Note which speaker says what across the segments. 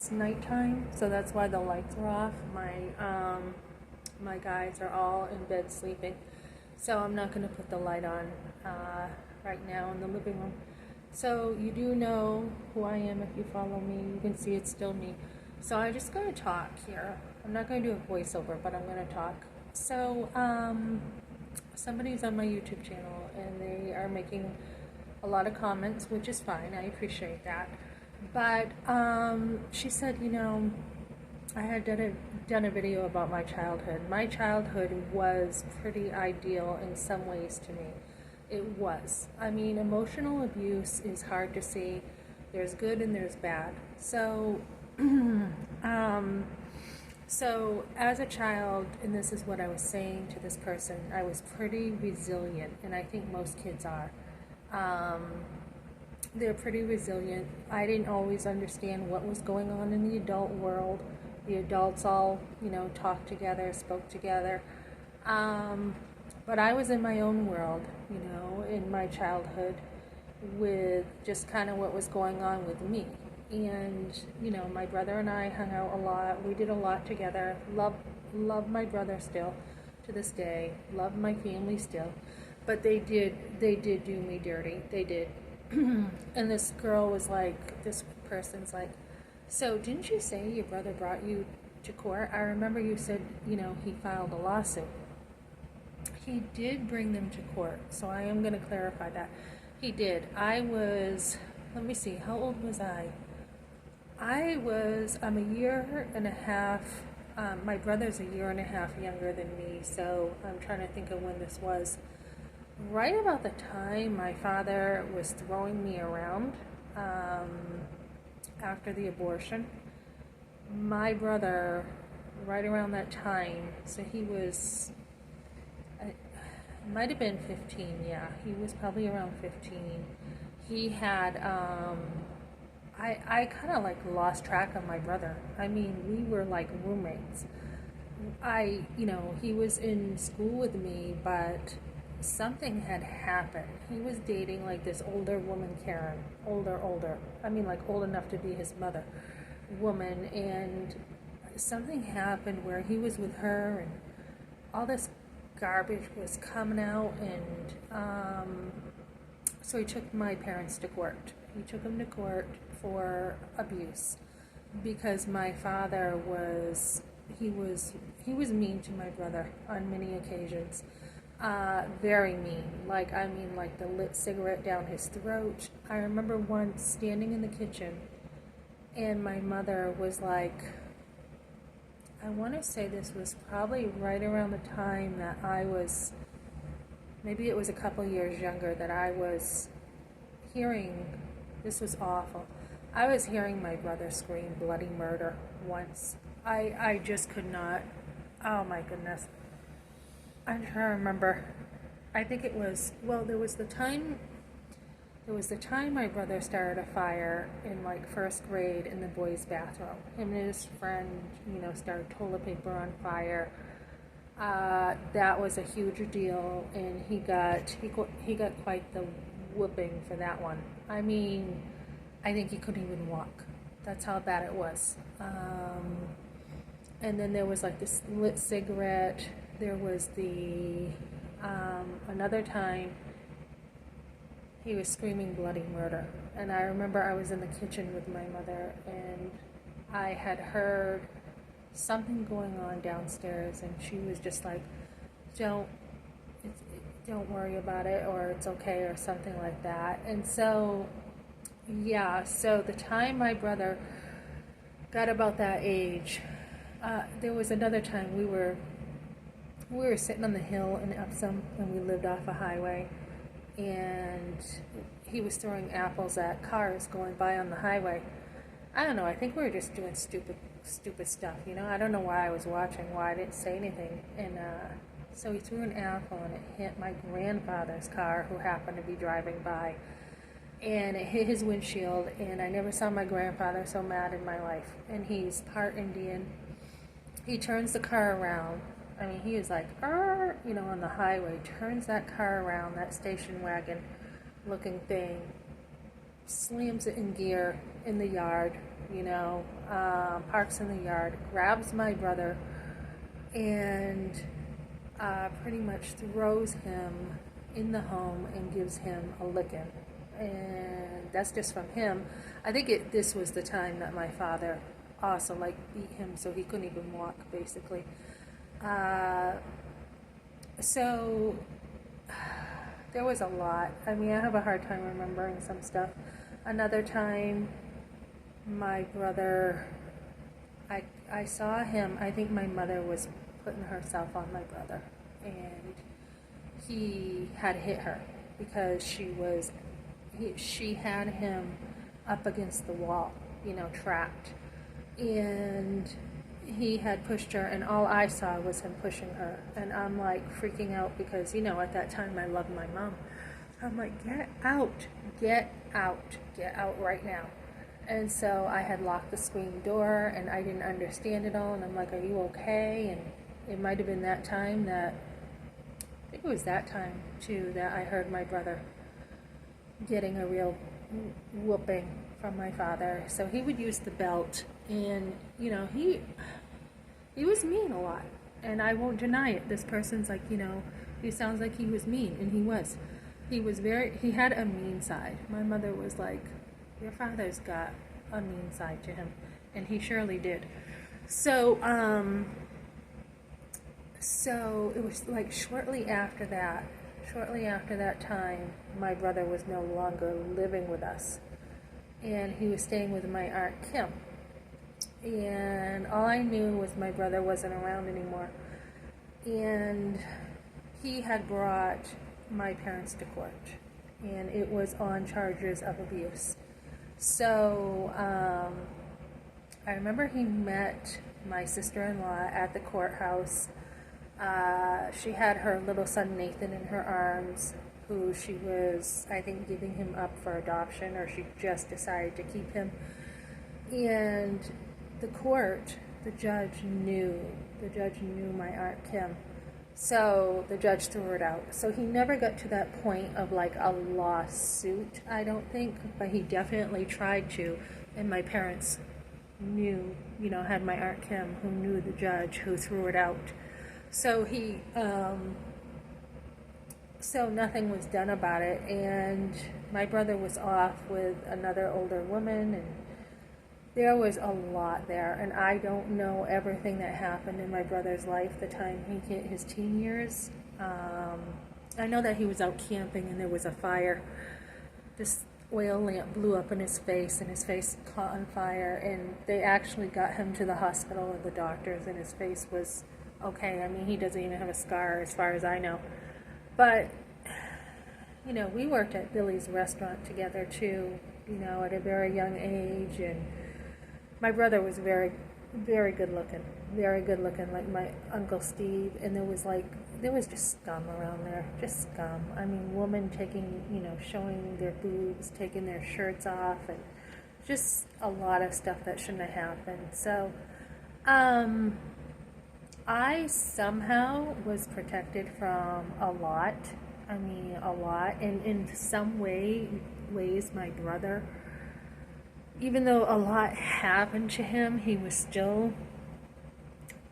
Speaker 1: it's nighttime, so that's why the lights are off. My guys are all in bed sleeping, so I'm not going to put the light on right now in the living room. So you do know who I am if you follow me. You can see it's still me. So I'm just going to talk here. I'm not going to do a voiceover, but I'm going to talk. So somebody's on my YouTube channel and they are making a lot of comments, which is fine. I appreciate that. But she said, I had done a video about my childhood. My childhood was pretty ideal in some ways to me. It was. I mean, emotional abuse is hard to see. There's good and there's bad. So, so as a child, and this is what I was saying to this person, I was pretty resilient, and I think most kids are. They're pretty resilient. I didn't always understand what was going on in the adult world. The adults all, talked together, spoke together. But I was in my own world, in my childhood with just kind of what was going on with me. And, my brother and I hung out a lot. We did a lot together. Love my brother still to this day. Love my family still. But they did do me dirty. They did. And this person's like, so didn't you say your brother brought you to court? I remember you said, he filed a lawsuit. He did bring them to court, so I am going to clarify that. He did. Let me see, how old was I? I'm a year and a half, my brother's a year and a half younger than me, so I'm trying to think of when this was. Right about the time my father was throwing me around after the abortion, my brother, right around that time, so he was, might have been 15, yeah, he was probably around 15. He had, I kind of like lost track of my brother. I mean, we were like roommates. He was in school with me, but something had happened. He was dating like this older woman, Karen, older. I mean, like old enough to be his mother, woman, and something happened where he was with her, and all this garbage was coming out, and so he took my parents to court. He took them to court for abuse because my father was mean to my brother on many occasions. Very mean. Like the lit cigarette down his throat. I remember once standing in the kitchen and my mother was like, I want to say this was probably right around the time that maybe it was a couple years younger, that I was hearing, this was awful, I was hearing my brother scream bloody murder once. I just could not, oh my goodness. I'm trying to remember. I think it was, there was the time my brother started a fire in like first grade in the boys' bathroom. Him and his friend, started toilet paper on fire. That was a huge deal, and he got quite the whooping for that one. I mean, I think he couldn't even walk. That's how bad it was. And then there was like this lit cigarette. There was another time he was screaming bloody murder. And I remember I was in the kitchen with my mother and I had heard something going on downstairs, and she was just like, don't worry about it, or it's okay, or something like that. And so, yeah, so the time my brother got about that age, there was another time we were sitting on the hill in Epsom, and we lived off a highway, and he was throwing apples at cars going by on the highway. I don't know, I think we were just doing stupid stuff, I don't know why I was watching, why I didn't say anything, and so he threw an apple and it hit my grandfather's car, who happened to be driving by, and it hit his windshield, and I never saw my grandfather so mad in my life. And he's part Indian. He turns the car around. I mean, he is like, on the highway, turns that car around, that station wagon looking thing, slams it in gear in the yard, parks in the yard, grabs my brother, and pretty much throws him in the home and gives him a licking. And that's just from him. I think this was the time that my father also like beat him so he couldn't even walk, basically. So there was a lot. I mean, I have a hard time remembering some stuff. Another time, my brother, I saw him, I think my mother was putting herself on my brother, and he had hit her because she had him up against the wall, trapped, and he had pushed her, and all I saw was him pushing her, and I'm like freaking out because at that time I loved my mom. I'm like, get out right now. And so I had locked the screen door, and I didn't understand it all, and I'm like, are you okay? And it might have been that time that, I think it was that time too, that I heard my brother getting a real whooping from my father. So he would use the belt, and he was mean a lot, and I won't deny it. This person's like, he sounds like he was mean, and he was. He had a mean side. My mother was like, your father's got a mean side to him, and he surely did. So it was like shortly after that time, my brother was no longer living with us, and he was staying with my Aunt Kim. And all I knew was my brother wasn't around anymore, and he had brought my parents to court, and it was on charges of abuse. So I remember he met my sister-in-law at the courthouse. She had her little son Nathan in her arms, who she was, I think, giving him up for adoption, or she just decided to keep him. And the judge knew my Aunt Kim. So the judge threw it out. So he never got to that point of like a lawsuit, I don't think, but he definitely tried to. And my parents knew, had my Aunt Kim, who knew the judge who threw it out. So so nothing was done about it, and my brother was off with another older woman, and there was a lot there, and I don't know everything that happened in my brother's life the time he hit his teen years. I know that he was out camping and there was a fire. This oil lamp blew up in his face, and his face caught on fire, and they actually got him to the hospital with the doctors, and his face was okay. I mean, he doesn't even have a scar as far as I know. But, we worked at Billy's restaurant together too, at a very young age, and my brother was very, very good looking, like my Uncle Steve, and there was just scum around there, just scum. I mean, women showing their boobs, taking their shirts off, and just a lot of stuff that shouldn't have happened. So, I somehow was protected from a lot, and in some ways my brother, even though a lot happened to him, he was still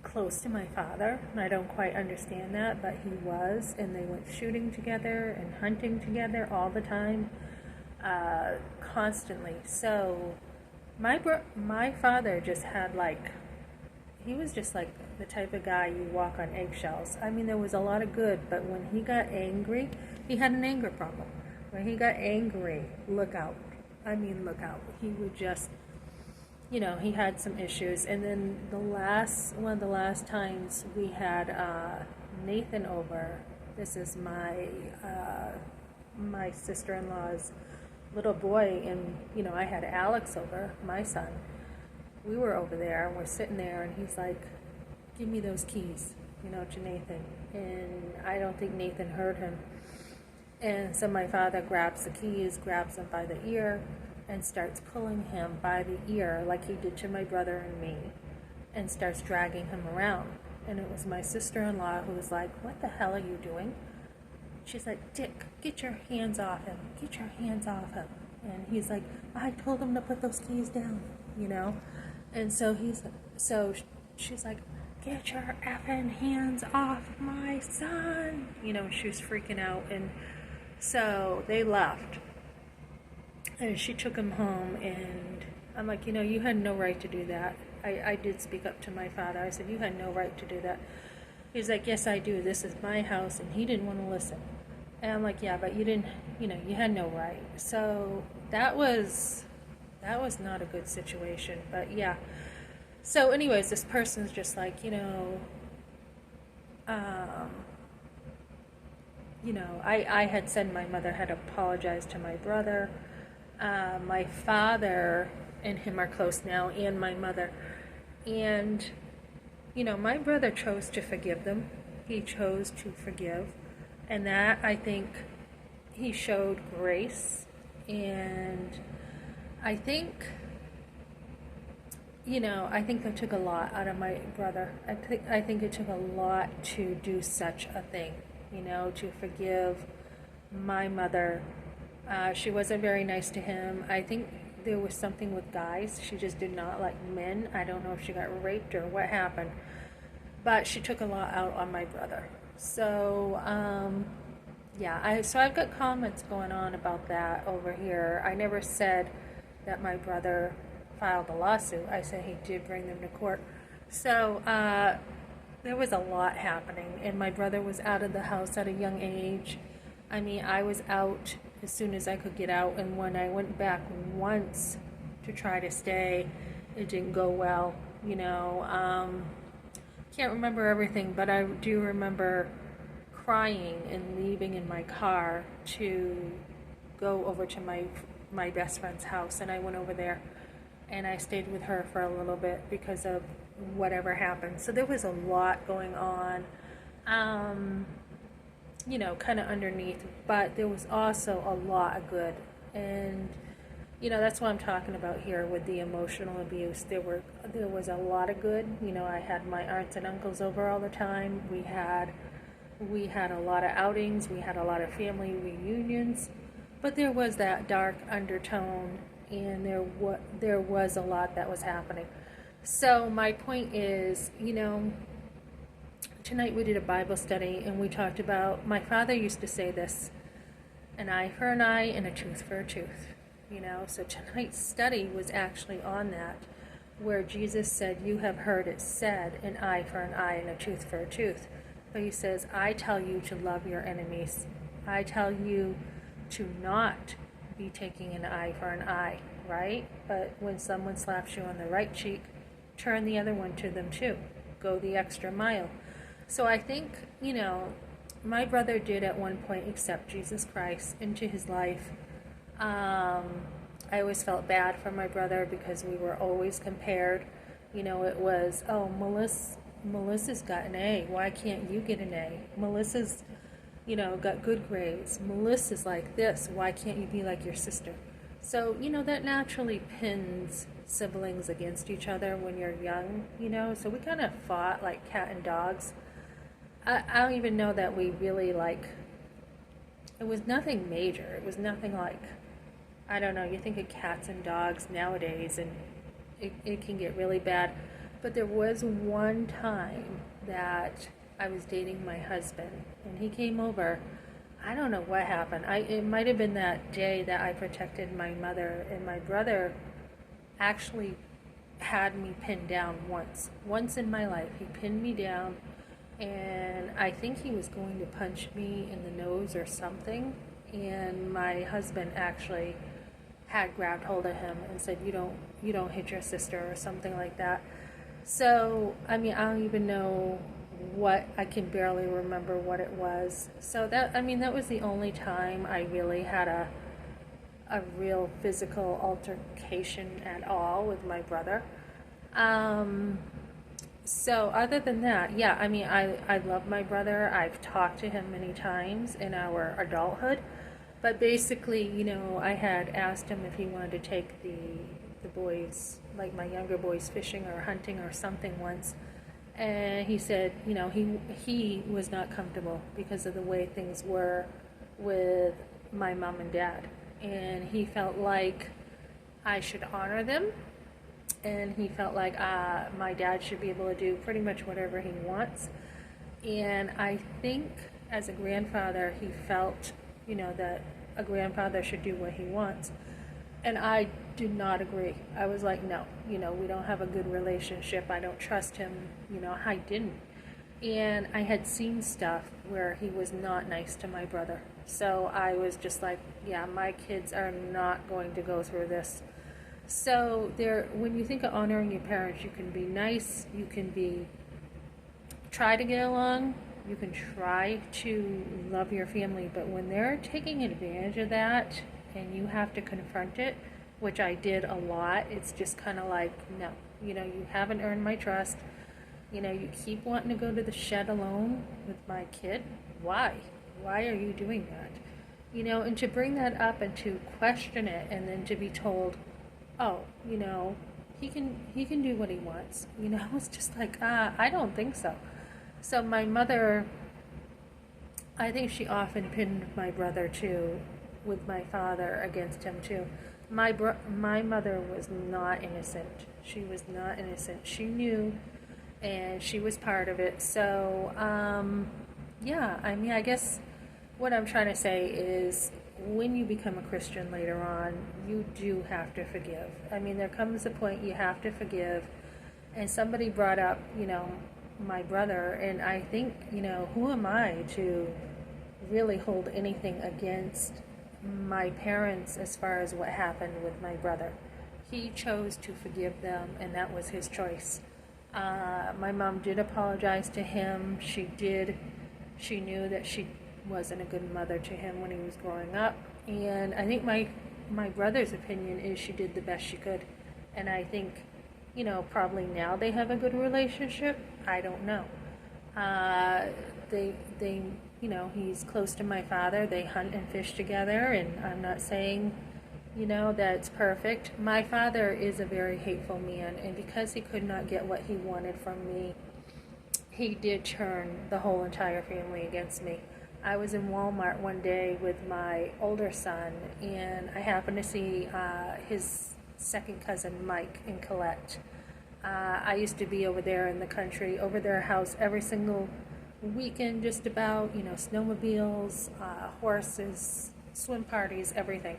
Speaker 1: close to my father, and I don't quite understand that, but he was, and they went shooting together and hunting together all the time, constantly. So my father just had he was just like the type of guy you walk on eggshells. I mean, there was a lot of good, but when he got angry, he had an anger problem. When he got angry, look out. I mean, look out. He would just, he had some issues. And then one of the last times we had Nathan over. This is my sister-in-law's little boy, and, I had Alex over, my son. We were over there, and we're sitting there, and he's like, give me those keys, to Nathan. And I don't think Nathan heard him. And so my father grabs the keys, grabs him by the ear, and starts pulling him by the ear like he did to my brother and me, and starts dragging him around. And it was my sister-in-law who was like, what the hell are you doing? She's like, Dick, get your hands off him. Get your hands off him. And he's like, I told him to put those keys down, And so she's like, get your effing hands off my son. She was freaking out. And so they left. And she took him home, and I'm like, you had no right to do that. I did speak up to my father. I said, you had no right to do that. He's like, yes, I do. This is my house. And he didn't want to listen. And I'm like, yeah, but you didn't, you had no right. So that was not a good situation. But yeah. So anyways, this person's just like, I had said my mother had apologized to my brother. My father and him are close now, and my mother. And, my brother chose to forgive them. He chose to forgive. And that, I think, he showed grace. And I think, I think that took a lot out of my brother. I think it took a lot to do such a thing, to forgive my mother. She wasn't very nice to him. I think there was something with guys. She just did not like men. I don't know if she got raped or what happened. But she took a lot out on my brother. So, so I've got comments going on about that over here. I never said that my brother filed a lawsuit. I said he did bring them to court. So, there was a lot happening, and my brother was out of the house at a young age. I mean, I was out as soon as I could get out, and when I went back once to try to stay, it didn't go well. Can't remember everything, but I do remember crying and leaving in my car to go over to my best friend's house, and I went over there and I stayed with her for a little bit because of whatever happened. So there was a lot going on, kind of underneath, but there was also a lot of good. And that's what I'm talking about here with the emotional abuse. There was a lot of good. I had my aunts and uncles over all the time. We had a lot of outings. We had a lot of family reunions, but there was that dark undertone, and there was a lot that was happening. So my point is, tonight we did a Bible study, and we talked about, my father used to say this, an eye for an eye and a tooth for a tooth. So tonight's study was actually on that, where Jesus said, you have heard it said, an eye for an eye and a tooth for a tooth. But he says, I tell you to love your enemies. I tell you to not be taking an eye for an eye, right? But when someone slaps you on the right cheek, turn the other one to them too. Go the extra mile. So I think, my brother did at one point accept Jesus Christ into his life. I always felt bad for my brother because we were always compared. It was, oh, Melissa's got an A. Why can't you get an A? Melissa's, got good grades. Melissa's like this. Why can't you be like your sister? So, that naturally pins siblings against each other when you're young, So we kind of fought like cat and dogs. I don't even know that we really it was nothing major. It was nothing like, I don't know, you think of cats and dogs nowadays and it can get really bad. But there was one time that I was dating my husband and he came over. I don't know what happened. It might have been that day that I protected my mother, and my brother actually had me pinned down once. Once in my life, he pinned me down, and I think he was going to punch me in the nose or something, and my husband actually had grabbed hold of him and said, you don't hit your sister, or something like that. So, I mean, I don't even know what, I can barely remember what it was. So that was the only time I really had a real physical altercation at all with my brother. So other than that, yeah, I love my brother. I've talked to him many times in our adulthood, but basically, I had asked him if he wanted to take the boys, like my younger boys, fishing or hunting or something once. And he said, he was not comfortable because of the way things were with my mom and dad. And he felt like I should honor them and he felt like my dad should be able to do pretty much whatever he wants. And I think as a grandfather, he felt, that a grandfather should do what he wants. And I did not agree. I was like, no, we don't have a good relationship. I don't trust him. I didn't. And I had seen stuff where he was not nice to my brother. So I was just like, yeah, my kids are not going to go through this. So when you think of honoring your parents, you can be nice, you can try to get along, you can try to love your family, but when they're taking advantage of that and you have to confront it, which I did a lot, it's just kind of like, no, you haven't earned my trust. You keep wanting to go to the shed alone with my kid. Why? Why are you doing that? And to bring that up and to question it, and then to be told, oh, he can do what he wants. It's just like, I don't think so. So my mother, I think she often pinned my brother too, with my father against him too. My mother was not innocent. She was not innocent. She knew, and she was part of it. So, yeah, I guess what I'm trying to say is when you become a Christian later on, you do have to forgive. There comes a point you have to forgive. And somebody brought up, my brother, and I think, who am I to really hold anything against my parents as far as what happened with my brother? He chose to forgive them, and that was his choice. My mom did apologize to him. She knew that she wasn't a good mother to him when he was growing up. And I think my brother's opinion is she did the best she could. And I think, probably now they have a good relationship. I don't know. They he's close to my father. They hunt and fish together, and I'm not saying, that's perfect. My father is a very hateful man, and because he could not get what he wanted from me, he did turn the whole entire family against me. I was in Walmart one day with my older son, and I happened to see his second cousin, Mike, and Colette. I used to be over there in the country, over their house every single weekend, just about, snowmobiles, horses, swim parties, everything.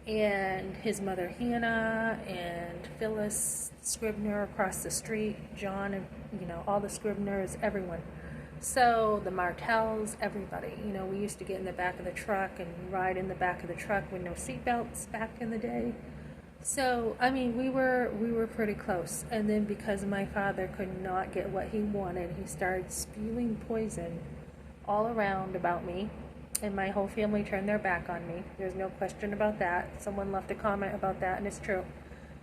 Speaker 1: And his mother, Hannah, and Phyllis Scribner across the street, John, and, all the Scribners, everyone. So the Martells, everybody, we used to get in the back of the truck and ride in the back of the truck with no seatbelts back in the day. So, we were pretty close. And then because my father could not get what he wanted, he started spewing poison all around about me. And my whole family turned their back on me. There's no question about that. Someone left a comment about that, and it's true.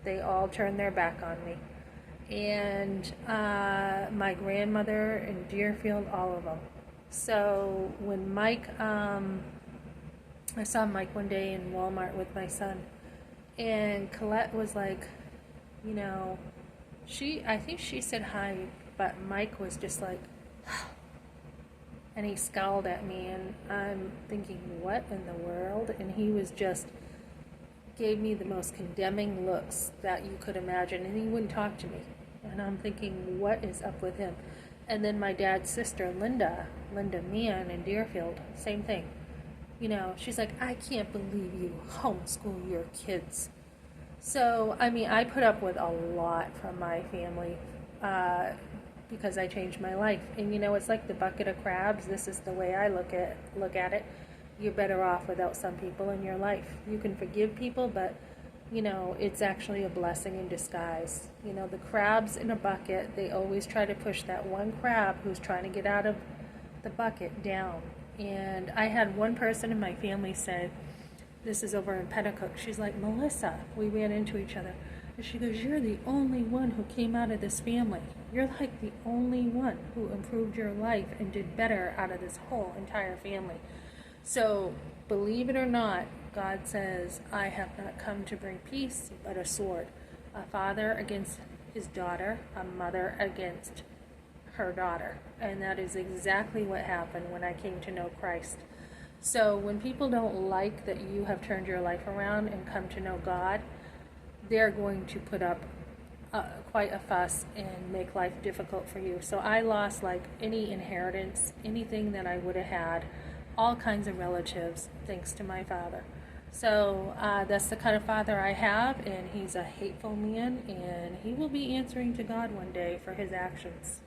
Speaker 1: They all turned their back on me. And my grandmother in Deerfield, all of them. So when Mike, I saw Mike one day in Walmart with my son, and Colette was like, I think she said hi, but Mike was just like, and he scowled at me, and I'm thinking, what in the world? And he was just, gave me the most condemning looks that you could imagine, and he wouldn't talk to me. And I'm thinking, what is up with him? And then my dad's sister, Linda Mann in Deerfield, same thing. She's like, I can't believe you homeschool your kids. So, I put up with a lot from my family because I changed my life. And, it's like the bucket of crabs. This is the way I look at it. You're better off without some people in your life. You can forgive people, but, it's actually a blessing in disguise. The crabs in a bucket, they always try to push that one crab who's trying to get out of the bucket down. And I had one person in my family say, this is over in Petticoat, she's like, Melissa, we ran into each other, and she goes, you're the only one who came out of this family. You're like the only one who improved your life and did better out of this whole entire family. So, believe it or not, God says, I have not come to bring peace, but a sword. A father against his daughter, a mother against her daughter. And that is exactly what happened when I came to know Christ. So when people don't like that you have turned your life around and come to know God, they're going to put up quite a fuss and make life difficult for you. So I lost like any inheritance, anything that I would have had, all kinds of relatives, thanks to my father. So that's the kind of father I have, and he's a hateful man, and he will be answering to God one day for his actions.